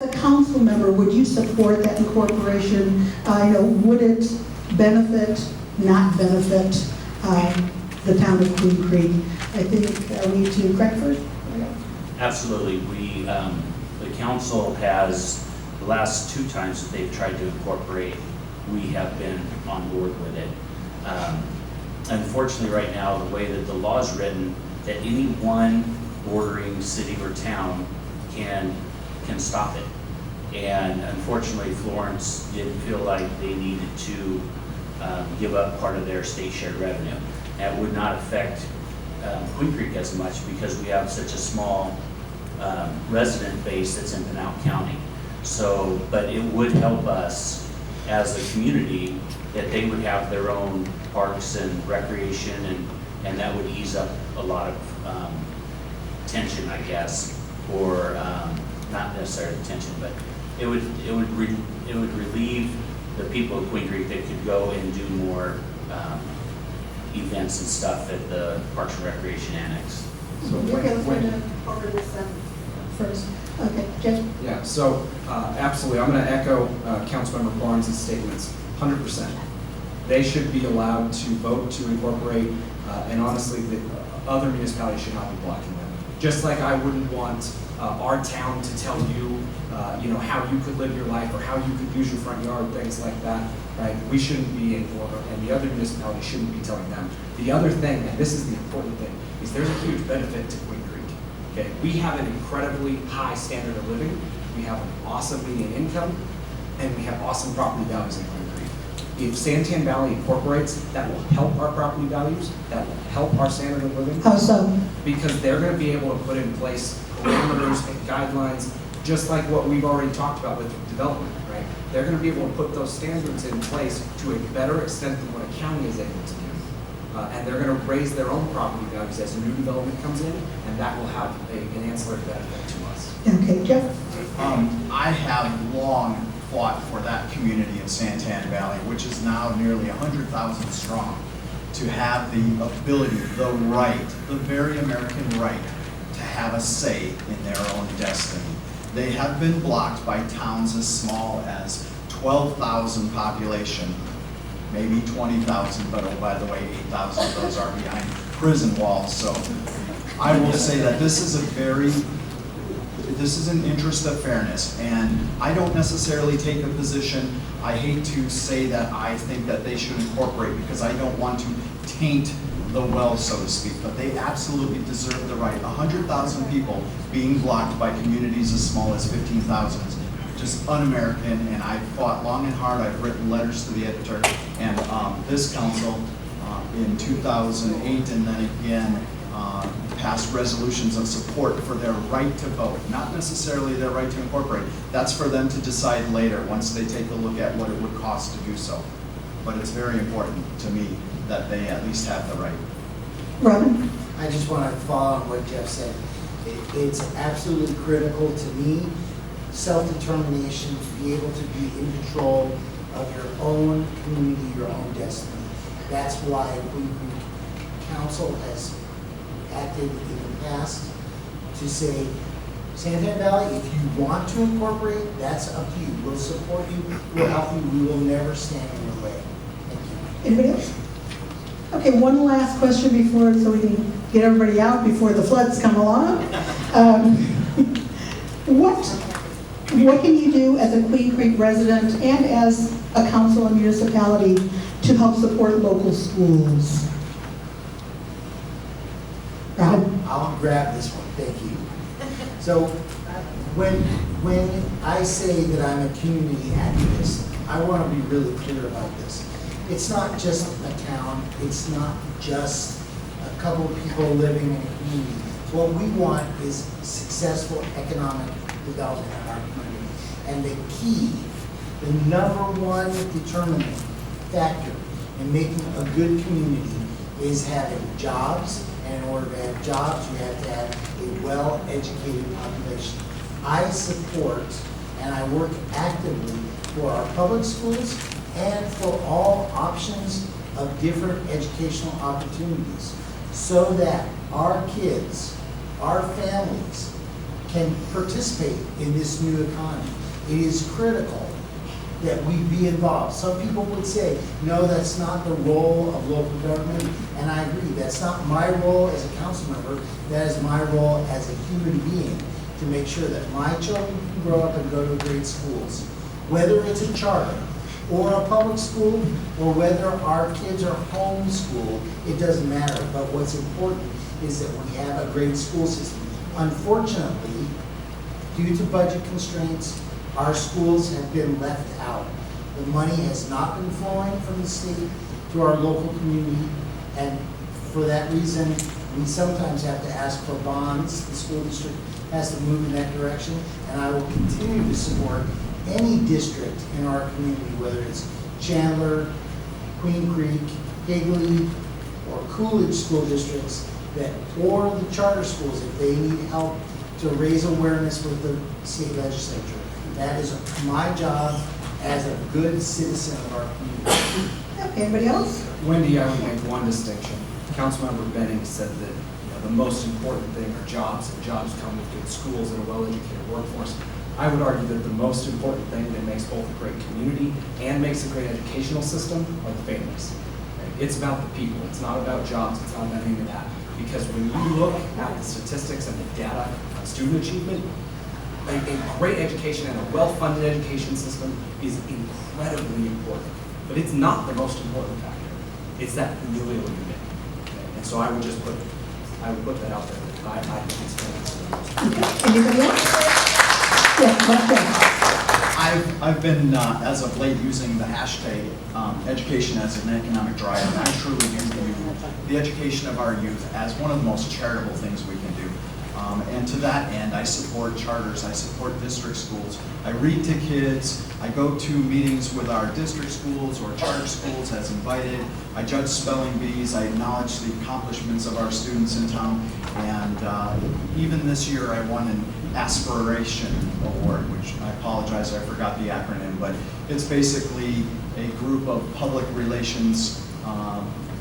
As a council member, would you support that incorporation? Would it benefit, not benefit the town of Queen Creek? I think we need to correct first. Absolutely. The council has, the last 2 times that they've tried to incorporate, we have been on board with it. Unfortunately, right now, the way that the law is written, that any one bordering city or town can stop it. And unfortunately, Florence didn't feel like they needed to give up part of their state shared revenue. That would not affect Queen Creek as much because we have such a small resident base that's in Pinal County. So, but it would help us as a community that they would have their own parks and recreation, and that would ease up a lot of tension, I guess, or not necessarily tension, but it would relieve the people of Queen Creek that could go and do more events and stuff at the Parks and Recreation Annex. So okay, let's go to over this first. Okay, Jeff? Yeah, so absolutely. I'm going to echo Councilmember Barnes' statements 100%. They should be allowed to vote to incorporate, and honestly, the other municipalities should not be blocking them. Just like I wouldn't want our town to tell you, how you could live your life or how you could use your front yard, things like that, right? We shouldn't be in order, and the other municipalities shouldn't be telling them. The other thing, and this is the important thing, is there's a huge benefit to Queen Creek. Okay, we have an incredibly high standard of living. We have an awesome median income, and we have awesome property values in Queen Creek. If Santan Valley incorporates, that will help our property values. That will help our standard of living. How so? Because they're going to be able to put in place parameters and guidelines, just like what we've already talked about with development, right? They're going to be able to put those standards in place to a better extent than what a county is able to do. And they're going to raise their own property values as new development comes in, and that will have an ancillary benefit to us. Okay, Jeff? I have long fought for that community in Santan Valley, which is now nearly 100,000 strong, to have the ability, the right, the very American right, to have a say in their own destiny. They have been blocked by towns as small as 12,000 population, maybe 20,000, but oh, by the way, 8,000 of those are behind prison walls. So I will say that this is an interest of fairness, and I don't necessarily take a position. I hate to say that I think that they should incorporate because I don't want to taint the well, so to speak, but they absolutely deserve the right. 100,000 people being blocked by communities as small as 15,000 is just un-American, and I've fought long and hard. I've written letters to the editor, and this council in 2008 and then again passed resolutions of support for their right to vote, not necessarily their right to incorporate. That's for them to decide later once they take a look at what it would cost to do so. But it's very important to me that they at least have the right. Robin? I just want to follow on what Jeff said. It's absolutely critical to me, self-determination, to be able to be in control of your own community, your own destiny. That's why Queen Creek Council has acted in the past to say, Santan Valley, if you want to incorporate, that's up to you. We'll support you, we'll help you, we will never stand in your way. Thank you. Anybody else? Okay, one last question so we can get everybody out before the floods come along. What can you do as a Queen Creek resident and as a council and municipality to help support local schools? I'll grab this one, thank you. So when I say that I'm a community activist, I want to be really clear about this. It's not just a town, it's not just a couple of people living in a community. What we want is successful economic development in our community. And the key, the number one determining factor in making a good community is having jobs. And in order to have jobs, you have to have a well-educated population. I support and I work actively for our public schools and for all options of different educational opportunities so that our kids, our families, can participate in this new economy. It is critical that we be involved. Some people would say, no, that's not the role of local government, and I agree. That's not my role as a council member. That is my role as a human being, to make sure that my children can grow up and go to great schools. Whether it's a charter or a public school, or whether our kids are homeschooled, it doesn't matter. But what's important is that we have a great school system. Unfortunately, due to budget constraints, our schools have been left out. The money has not been flowing from the state to our local community, and for that reason, we sometimes have to ask for bonds. The school district has to move in that direction, and I will continue to support any district in our community, whether it's Chandler, Queen Creek, Higley, or Coolidge school districts, that, or the charter schools, if they need help to raise awareness with the state legislature. That is my job as a good citizen of our community. Okay, anybody else? Wendy, I would make one distinction. Councilmember Benning said that the most important thing are jobs, and jobs come with good schools and a well-educated workforce. I would argue that the most important thing that makes both a great community and makes a great educational system are the families. It's about the people. It's not about jobs. It's not about any of that. Because when you look at the statistics and the data on student achievement, a great education and a well-funded education system is incredibly important. But it's not the most important factor. It's that familial unit. And so I would put that out there. I think it's fantastic. Okay, anybody else? Yes, Mark. I've been, as of late, using the hashtag education as an economic driver. And I truly do view the education of our youth as one of the most charitable things we can do. And to that end, I support charters, I support district schools. I read to kids, I go to meetings with our district schools or charter schools as invited. I judge spelling bees, I acknowledge the accomplishments of our students in town. And even this year, I won an Aspiration Award, which I apologize, I forgot the acronym, but it's basically a group of public relations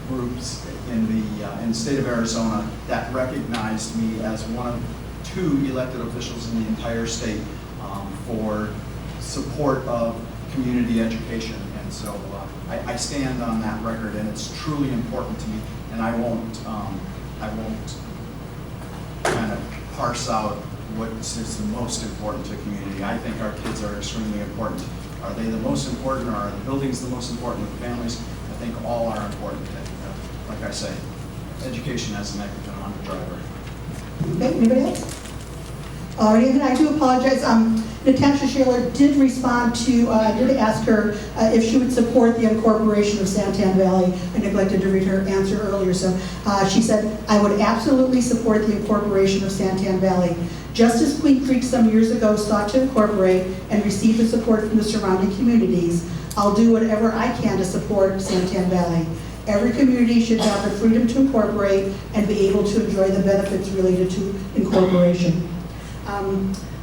groups in the state of Arizona that recognized me as one of 2 elected officials in the entire state for support of community education. And so I stand on that record, and it's truly important to me. And I won't kind of parse out what is the most important to community. I think our kids are extremely important. Are they the most important, or are the buildings the most important, the families? I think all are important. Like I say, education as an economic driver. Okay, anybody else? All right, and I do apologize. Natasha Shaler did respond to, I did ask her if she would support the incorporation of Santan Valley. I neglected to read her answer earlier, so she said, I would absolutely support the incorporation of Santan Valley. Just as Queen Creek some years ago sought to incorporate and receive the support from the surrounding communities, I'll do whatever I can to support Santan Valley. Every community should have the freedom to incorporate and be able to enjoy the benefits related to incorporation.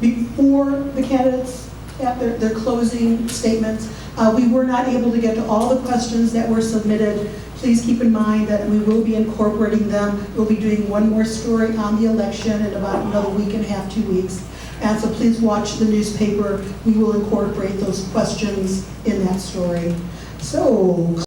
Before the candidates have their closing statements, we were not able to get to all the questions that were submitted. Please keep in mind that we will be incorporating them. We'll be doing one more story on the election in about another week and a half, 2 weeks. And so please watch the newspaper. We will incorporate those questions in that story. So.